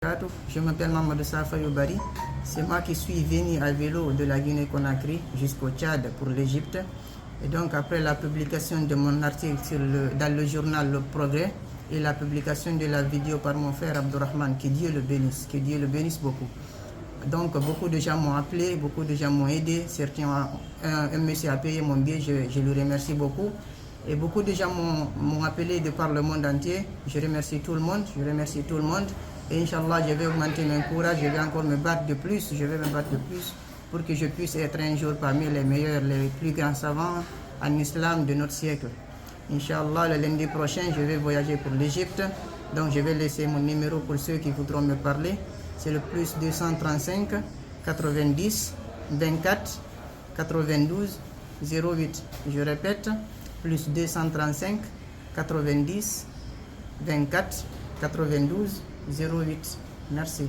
Je m'appelle Mamadou Safa Youbari. C'est moi qui suis venu à vélo de la Guinée-Conakry jusqu'au Tchad pour l'Égypte. Et donc après la publication de mon article dans le journal Le Progrès et la publication de la vidéo par mon frère Abdourahmane, que Dieu le bénisse beaucoup. Donc beaucoup de gens m'ont appelé, beaucoup de gens m'ont aidé. Certains, un monsieur a payé mon billet, je le remercie beaucoup. Et beaucoup de gens m'ont appelé de par le monde entier. Je remercie tout le monde, Et Inch'Allah, je vais augmenter mon courage, je vais encore me battre de plus, pour que je puisse être un jour parmi les meilleurs, les plus grands savants en islam de notre siècle. Inch'Allah, le lundi prochain, je vais voyager pour l'Égypte. Donc je vais laisser mon numéro pour ceux qui voudront me parler. C'est le plus 235 90 24 92 08. Je répète, plus 235 90 24 92 08. Merci.